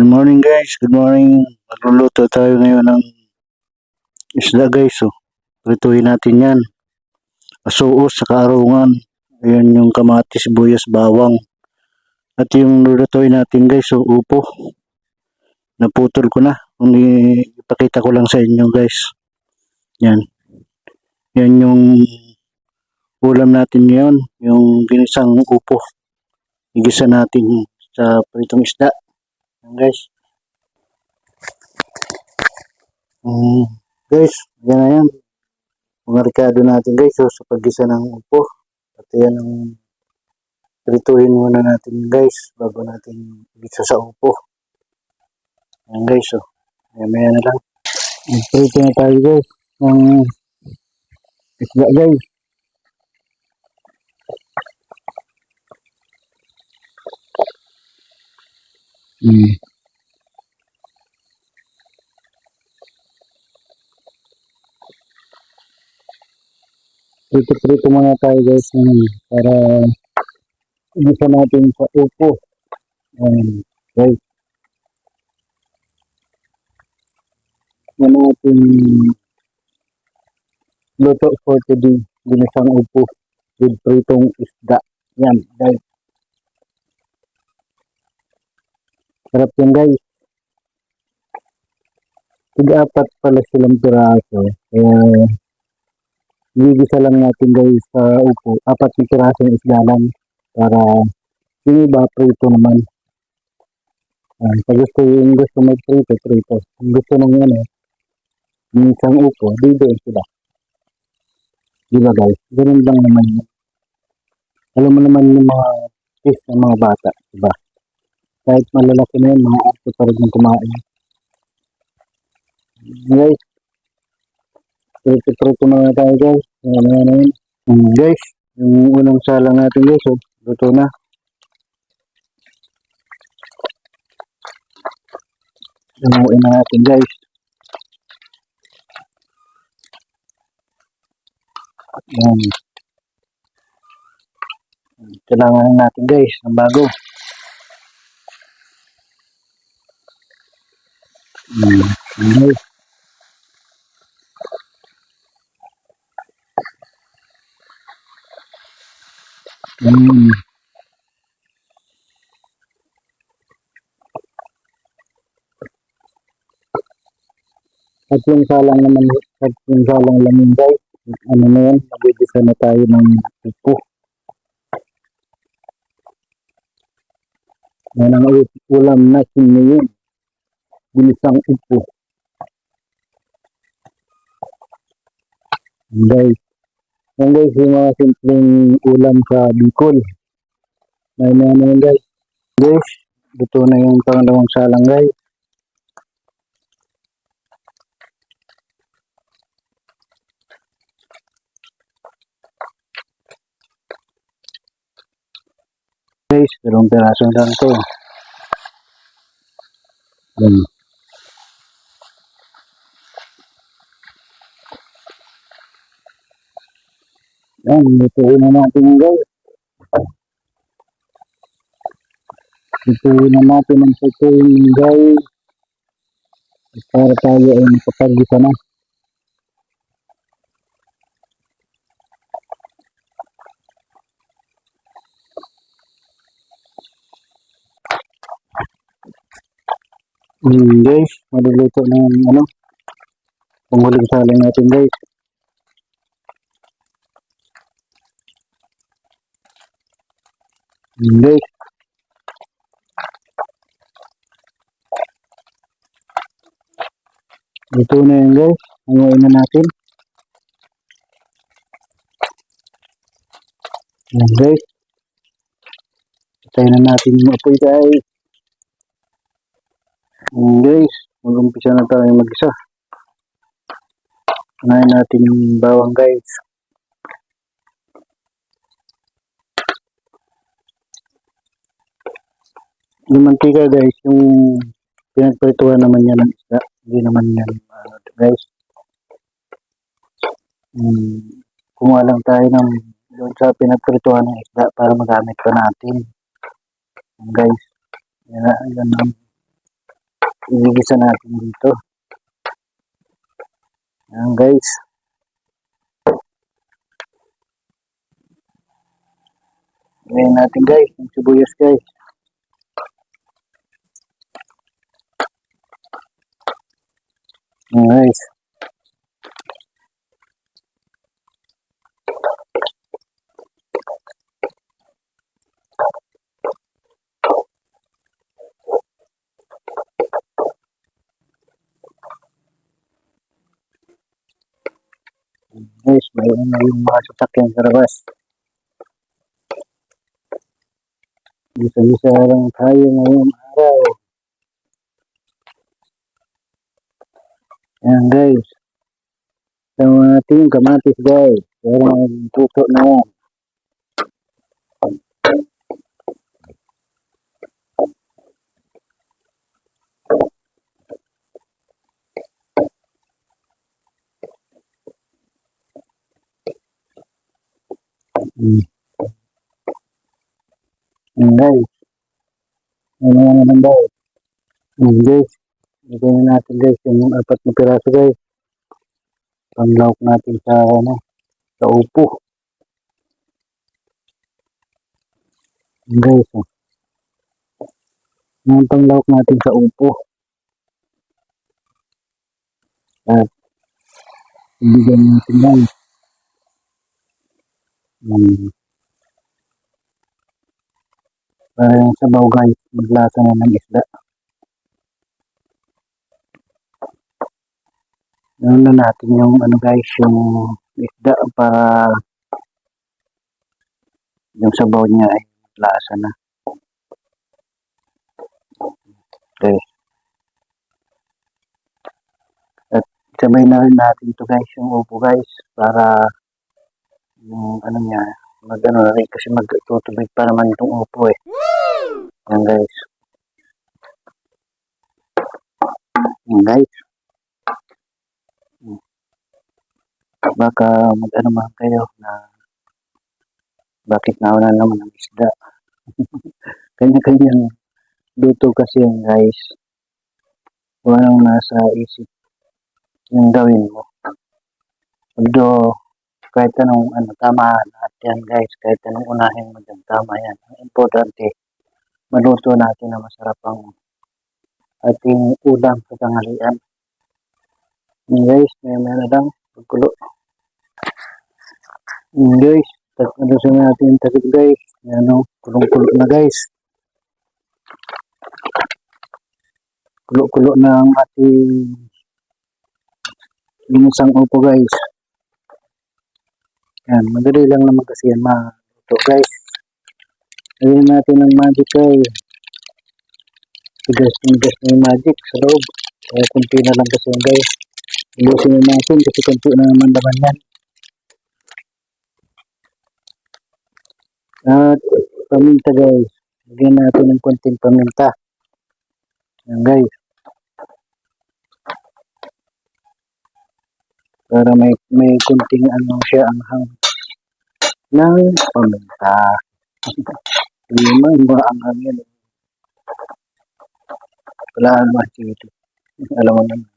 Good morning guys, good morning. Magluluto tayo ngayon ng isda guys. So, prituhin natin yan. Asuos sa kaarungan. Ayan yung kamatis, sibuyas, bawang. At yung lulutuin natin guys, so upo. Naputol ko na. Ipakita ko lang sa inyo guys. Yan. Yan yung ulam natin ngayon. Yung ginisang upo. Igisa natin sa pritong isda. Yan guys. Guys, yan na yan. Mga rekado natin guys, so sa paggisa ng upo. At yan ang prituhin muna natin guys, bago natin igisa sa upo. Yan guys, so maya na lang. Magprito na tayo guys ng isda guys. Prito muna tayo guys para igisa natin sa upo. Guys, yan natin luto for today, ginisang upo with pritong isda. Yan guys, sarap yan guys. Tiga-apat pala silang piraso, kaya gigisa lang natin guys sa upo. 4 na pirasong isda lang para yung iba prito naman. Pag gusto mag-prito, prito. Kung gusto nang yung isang upo, doon sila. Diba guys? Ganun lang naman yun. Alam mo naman yung mga fish ng mga bata, diba? Kahit malalaki na yun, mga aso pa rin yung kumain. Guys, prito na tayo guys. Ayan. Guys, yung unang salang natin guys, luto na. Inuuin na natin guys. Ayan. Kailangan natin guys ng bago. Guys. At yung salang lang yun guys. Ano na yan, magigisa na tayo ng upo. Yan ang ulam na siniyon. Ginisang upo. Guys. Yan guys, yung mga simpleng ulam sa Bicol. Yan guys. Guys, ito na yung pangalawang salang guys. Guys, dalawang piraso lang ito. Yan, lutuin na natin guys. Lutuin na natin ang putuin guys. Para tayo ay makapagisa na. Guys, maluluto na yung panghuling salang natin guys. Guys, luto na yan guys. Hanguin na natin. Yan guys. Patayin na natin yung apoy guys. Guys, mag-umpisa na tayo mag-isa. Unahin natin yung bawang guys. Yung mantika guys, yung pinagprituhan naman yan ng isda. Hindi naman yan guys. Kumuha lang tayo ng doon sa pinagprituhan ng isda para magamit pa natin. Guys, yan lang. Igigisa natin dito. Ayan guys. Ngayon natin guys, yung sibuyas guys. Ayan guys. Guys, mayroon na yung mga sasakyan sa labas. Gisa-gisa lang tayo ngayong araw. Ayan guys. So natin yung kamatis guys. Pero tuto na yan. Ayan guys. Ayan naman guys. Ayan guys. Lagay na natin guys yung 4 na piraso guys. Panglawak natin sa sa upo. Ayan guys. Yung panglawak natin sa upo. At ibigyan natin guys. Para yung sabaw guys, maglasa na ng isda. Ano na natin yung guys, yung isda para yung sabaw niya ay lasa na. Okay. At sabay na rin natin ito guys, yung upo guys, para yung niya, na rin kasi magtutubig pa naman itong upo eh. Yan guys. Yan guys. Baka man kayo na bakit nauna naman ang isda. Kanya-kanyang luto kasi yan guys. Walang nasa isip yung gawin mo. Although, kahit anong tama lahat yan guys. Kahit anong unahin mo dyan, tama yan. Ang importante, maluto natin na masarap ang ating ulam sa tanghalian. Guys, may na lang. Pagkulo. Guys, talusin natin tagod guys. Kulong-kulo na guys. Kulo-kulo na ang ating limusang upo guys. Yan, madali lang naman kasi yan maluto guys. Lagyan natin ng magic guys. Tigas na yung magic sa loob. Kaya kunti na lang kasi yan guys. Ilusin na natin kasi kunti na naman laman yan. At paminta guys. Lagyan natin ng kunting paminta. Yan guys. Para may kunting siya ang ng paminta. Hindi mo ang yan. Wala naman dito. Alam mo naman.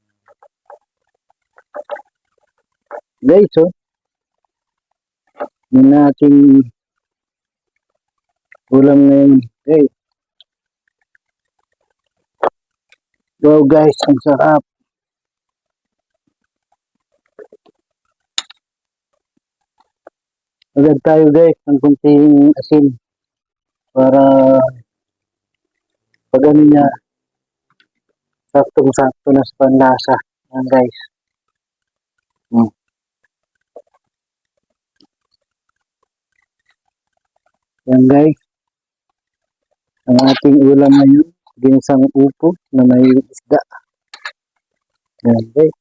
Guys, yun nating ulam ngayon. Guys. Wow guys, ang sarap. Agad tayo guys ng kunting asin para pag niya saktong-sakto na sa panlasa. Yan guys. Yan guys. Ang ating ulam ngayon, ginisang upo na may isda. Yan guys.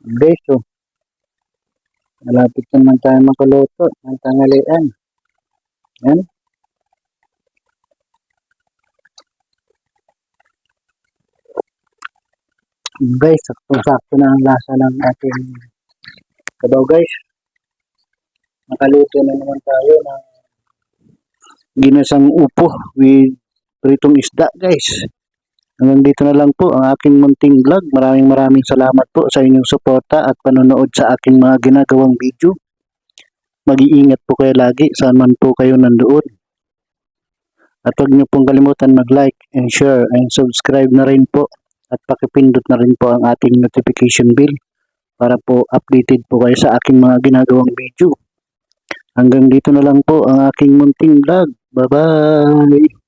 Guys, malapit naman tayo makaluto ng tanghalian. Yan. Guys, sakto-sakto na ang lasa ng ating sabaw guys. Nakaluto na naman tayo ng ginasang upo with pritong isda guys. Hanggang dito na lang po ang aking munting vlog. Maraming salamat po sa inyong suporta at panonood sa aking mga ginagawang video. Mag-iingat po kayo lagi saan man po kayo nandoon. At huwag niyo pong kalimutan mag-like and share and subscribe na rin po. At pakipindot na rin po ang ating notification bell para po updated po kayo sa aking mga ginagawang video. Hanggang dito na lang po ang aking munting vlog. Bye-bye!